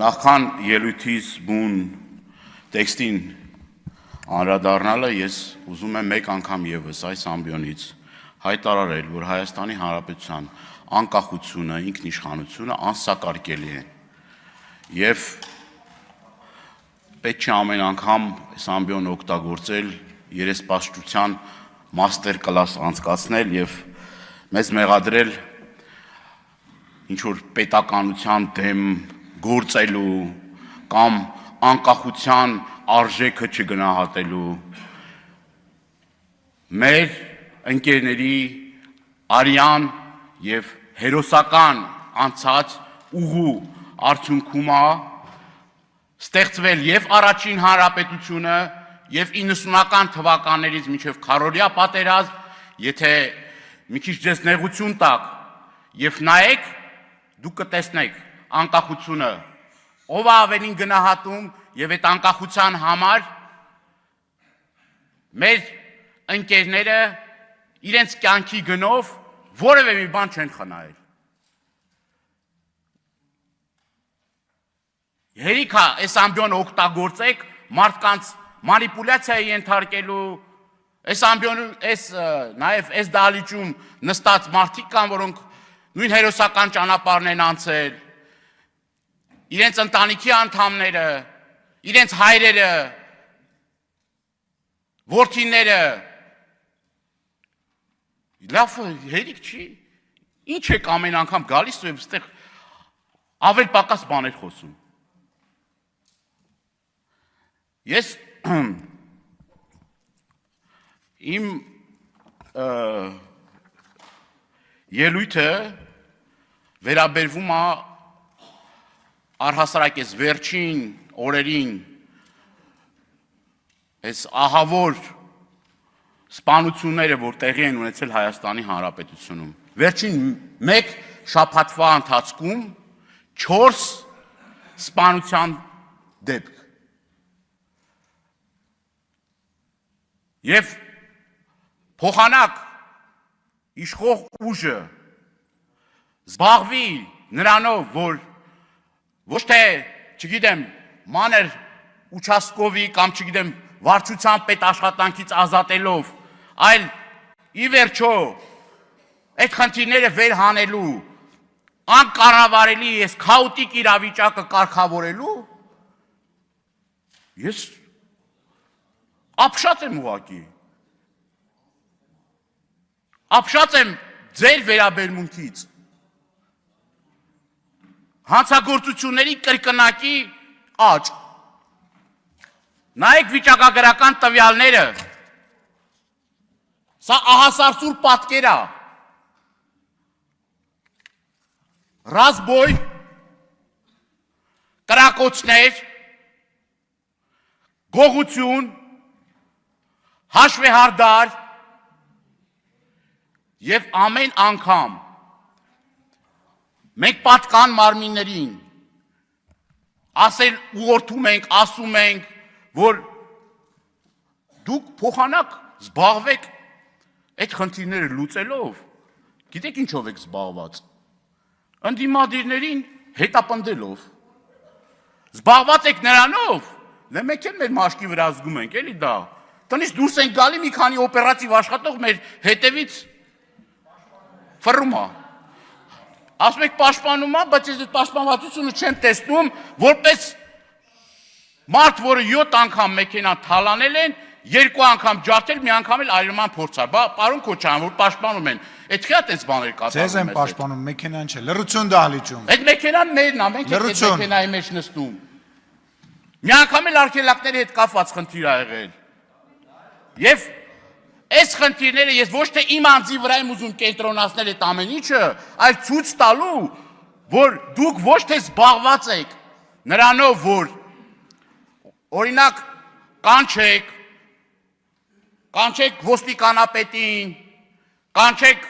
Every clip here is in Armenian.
Նախքան ելույթիս բուն տեքստին անդրադառնալը ես ուզում եմ մեկ անգամ եւս այս ամբիոնից հայտարարել, որ Հայաստանի Հանրապետության անկախությունը, ինքնիշխանությունը անսակարկելի է եւ պետք չէ ամեն անգամ այս ամբիոնը օգտագործել երեսպաշտության մաստեր կլաս անցկացնել եւ մեզ մեղադրել ինչ որ պետականության դեմ գործելու կամ անկախության արժեքը չգնահատելու մեր ընկերների արյան եւ հերոսական անցած ուղու արդյունքում ստեղծվել եւ առաջին հանրապետությունը եւ 90-ական թվականներից մինչեւ քարորիա պատերազմ, եթե մի քիչ դες նեղություն տակ եւ նայեք, դուք կտեսնեք անկախությունը ով է ավելին գնահատում եւ այդ անկախության համար մեր ընկերները իրենց կյանքի գնով որևէ մի բան չեն խնայել։ Հերիքա այս ամբիոնը օգտագործեք մարդկանց մանիպուլյացիայի ենթարկելու, այս ամբիոնը, նաեւ այս դահլիճում նստած մարդիկ կան, որոնք նույն հերոսական ճանապարհն են անցել, իրենց ընտանիքի անդամները, իրենց հայրերը, որդիները, լավ հերիք չի, ինչ եք ամեն անգամ գալիս ու այստեղ ավել պակաս բաներ խոսում։ Ես իմ ելույթը վերաբերվում է առհասարակ այս վերջին օրերին այս ահավոր սպանությունները, որ տեղի են ունեցել Հայաստանի Հանրապետությունում։ Վերջին մեկ շաբաթվա ընթացքում 4 սպանության դեպք։ Եվ փոխանակ իշխող ուժը զբաղվի նրանով, որ ոչ թե, չգիտեմ, մանր ուչասկովի կամ չգիտեմ վարչության պետ աշխատանքից ազատելով, այլ ի վերջո այդ խնդիրները վերհանելու անկառավարելի այս քաոտիկ իրավիճակը կարգավորելու ես ապշած եմ ուղղակի։ Ապշած եմ ձեր վերաբերմունքից։ Հանցագործությունների կրկնակի աճ։ Նայեք վիճակագրական տվյալները։ Սա ահասարսուր պատկեր է։ Ռազմոյ, կրակոցներ, գողություն, հաշվեհարդար եւ ամեն անգամ մենք պատկան մարմիններին ասել ուղղորդում ենք, ասում ենք, որ դուք փոխանակ զբաղվեք այդ խնդիրները լուծելով, գիտեք ինչով եք զբաղված, ընդդիմադիրներին հետապնդելով, զբաղված եք նրանով, մենք էլ մեր մաշկի վրա զգում ենք, էլի դա, տնից դուրս ենք գալի մի քանի օպերատիվ աշխատող մեր հետևից ֆռում է, ասում եք պաշտպանում է, բայց ես այդ պաշտպանվածությունը չեմ տեսնում, որպես մարդ, որը 7 անգամ մեքենա թալանել են, 2 անգամ ջարդել, մի անգամ էլ այրման փորձար, պարոն Քոչարյան, որ պաշտպանում են, այդ քիչ այդպես բաներ կատարում են։ Ձեզ են պաշտպանում, մեքենան չէ, լռություն դահլիճում։ Այդ մեքենան մերն է, մենք այդ մեքենայի մեջ նստում։ Մի անգամ էլ արգելակների հետ կապված խնդիր ա եղել։ Եվ այս խնդիրները ես ոչ թե իմ անձի վրա եմ ուզում կենտրոնացնել այդ ամեն ինչը, այլ ցույց տալու, որ դուք ոչ թե զբաղված եք նրանով, որ օրինակ կանչեք ոստիկանապետին, կանչեք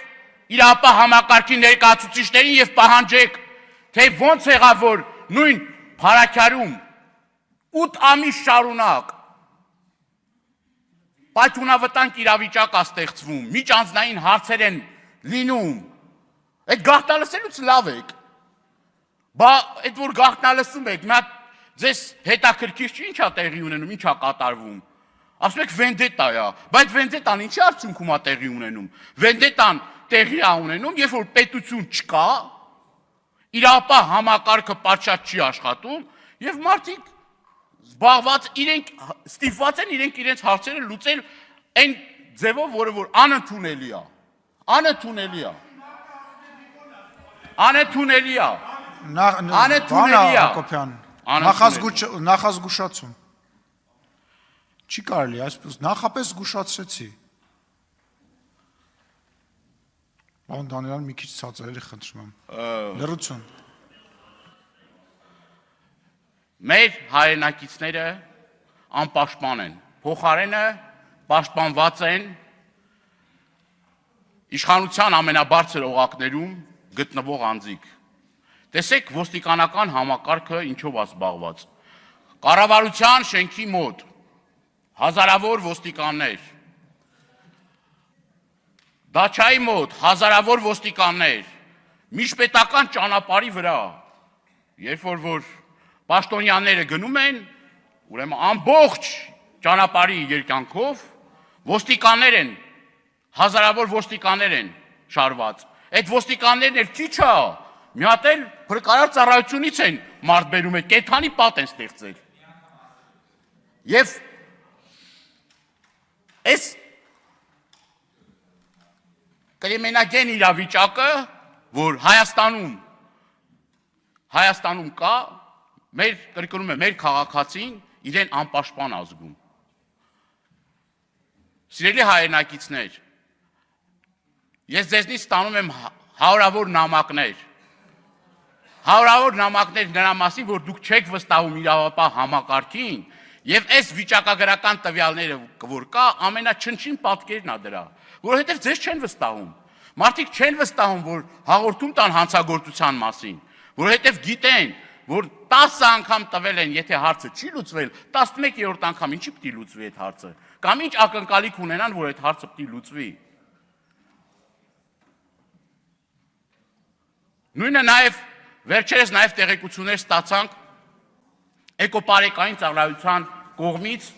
իրապահ համակարգի ներկայացուցիչներին եւ պահանջեք, թե ոնց եղավ, որ նույն Փարաքյարում 8 ամիս շարունակ պայթունավտանգ իրավիճակ է ստեղծվում, միջանձնային հարցեր են լինում, այդ գաղտնալսելուց լավ եք, Բա այդ որ գաղտնալսում եք, մի հատ ձեզ հետաքրքիր չի ինչա տեղի ունենում, ինչա կատարվում։ Ասում եք վենդետա է, բայց վենդետան ինչի արդյունքում է տեղի ունենում։ Վենդետան տեղի է ունենում, երբ որ պետություն չկա, իրապահ համակարգը պատշաճ չի աշխատում, եւ մարդիկ զբաղված իրենք ստիպված են իրենց հարցերը լուծել այն ձևով, որը որ անընդունելի է։ Անընդունելի է։ Անընդունելի է։ Անընդունելի է։ Հակոբյան, նախազգուշացում։ Չի կարելի, այսպես նախապես զգուշացրեցի։ Պարոն Դանիելյան, մի քիչ ցածրելի խնդրում եմ։ Լռություն։ Մեր հայրենակիցները անպաշտպան են, փոխարենը պաշտպանված են իշխանության ամենաբարձր օղակներում գտնվող անձիկ։ Տեսեք ոստիկանական համակարգը ինչով է զբաղված։ Կառավարության շենքի մոտ հազարավոր ոստիկաններ, դաչայի մոտ հազարավոր ոստիկաններ, միջպետական ճանապարհի վրա, երբ որ պաշտոնյաները գնում են, ուրեմն ամբողջ ճանապարհի երկայնքով ոստիկաններ են, հազարավոր ոստիկաններ են շարված։ Այդ ոստիկաններն էլ քիչ է, մի հատ էլ փրկարար ծառայությունից են մարդ բերում է, կենդանի պատ են ստեղծել։ Եվ այս կրիմինագեն իրավիճակը, որ Հայաստանում կա, կրկնում եմ, մեր քաղաքացին իրեն անպաշտպան ազգում։ Սիրելի հայրենակիցներ, ես ձեզնից ստանում եմ հարյուրավոր նամակներ նրա մասին, որ դուք չեք վստահում իրավապահ համակարգին, եւ այս վիճակագրական տվյալները որ կա, ամենաչնչին պատկերն է դրա, որովհետեւ ձեզ չեն վստահում։ Մարդիկ չեն վստահում, որ հաղորդում տան հանցագործության մասին, որովհետեւ գիտեն, որ 10 անգամ տվել են, եթե հարցը չի լուծվել, 11-րդ անգամ ինչի պիտի լուծվի այդ հարցը, կամ ինչ ակնկալիք ունենան, որ այդ հարցը պիտի լուծվի։ Նույնը նաև վերջերս նաև տեղեկություններ ստացանք էկոպարեկային ծառայության կողմից,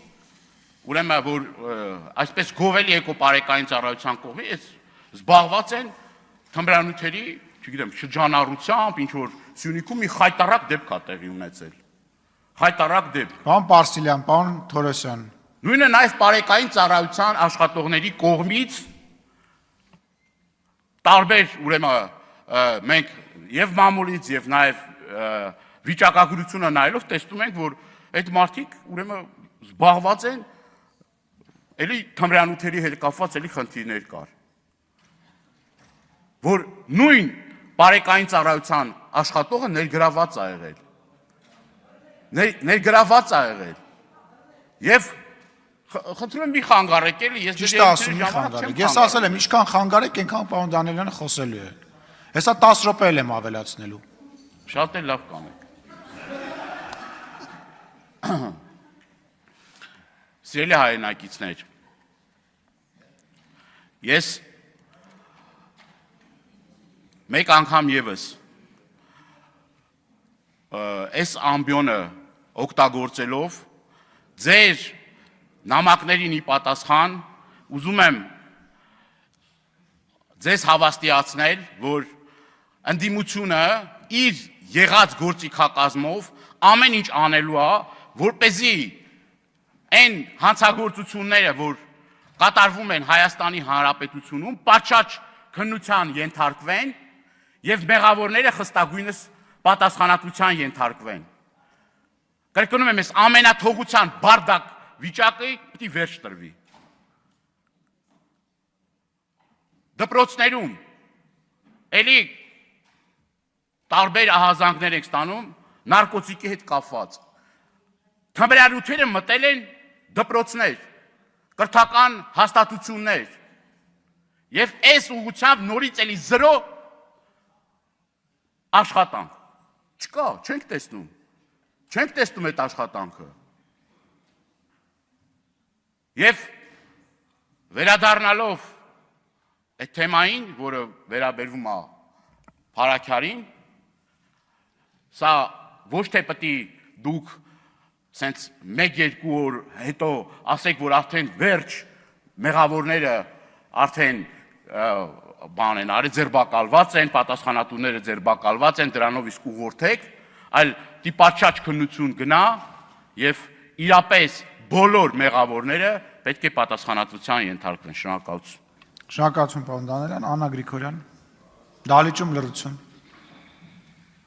ուրեմն որ այսպես գովելի էկոպարեկային ծառայության կողմից զբաղված են թմրանյութերի, չգիտեմ, շրջանառությամբ, ինչ որ Սյունիքում մի խայտարակ դեպք է տեղի ունեցել։ Խայտարակ դեպք։ Պարոն Պարսիլյան, պարոն Թորոսյան։ Նույնը նաև պարեկային ծառայության աշխատողների կողմից տարբեր, ուրեմն մենք եւ մամուլից եւ նաեւ վիճակագրությունը նայելով տեսնում ենք, որ այդ մարդիկ ուրեմն զբաղված են էլի թմրանյութերի հետ կապված էլի խնդիրներ կար։ Որ նույն պարեկային ծառայության աշխատողը ներգրաված է եղել։ Ներգրաված է եղել։ Եվ խնդրում եմ մի խանգարեք էլի, ես ճիշտ ասում մի խանգարեք։ Ես ասել եմ, ինչքան խանգարեք, այնքան պարոն Դանիելյանը խոսելու է։ Հեսա 10 րոպե եմ ավելացնելու։ Շատ էլ լավ կանեք։ Սիրելի հայրենակիցներ, ես մեկ անգամ եւս այս ամբիոնը օգտագործելով ձեր նամակներին ի պատասխան ուզում եմ ձեզ հավաստիացնել, որ ընդդիմությունը իր եղած գործիքակազմով ամեն ինչ անելու է, որպեսզի այն հանցագործությունները, որ կատարվում են Հայաստանի Հանրապետությունում, պատշաճ քննության ենթարկվեն եւ մեղավորները խստագույնս պատասխանատվության ենթարկվեն։ Կրկնում եմ, այս ամենաթողության բարդակ վիճակը պիտի վերջ տրվի։ Դպրոցներում էլի տարբեր ահազանգներ ենք ստանում նարկոտիկի հետ կապված։ Թմրանյութերը մտել են դպրոցներ, կրթական հաստատություններ եւ այս ուղղությամբ նորից էլի 0 աշխատանք։ Չկա, չենք տեսնում այդ աշխատանքը։ Եվ վերադառնալով այդ թեմային, որը վերաբերվում է Փարաքարին, Սա ոչ թե պետք է դուք սենց 1-2 օր հետո ասեք, որ արդեն վերջ մեղավորները արդեն բան են արել, ձերբակալված են, պատասխանատուները ձերբակալված են, դրանով իսկ ուղղորդեք, այլ դիպաչաճ քննություն գնա եւ իրապես բոլոր մեղավորները պետք է պատասխանատվության ենթարկվեն։ Շնորհակալություն։ Շնորհակալություն, պարոն Դանիելյան, Աննա Գրիգորյան, դահլիճում լրություն։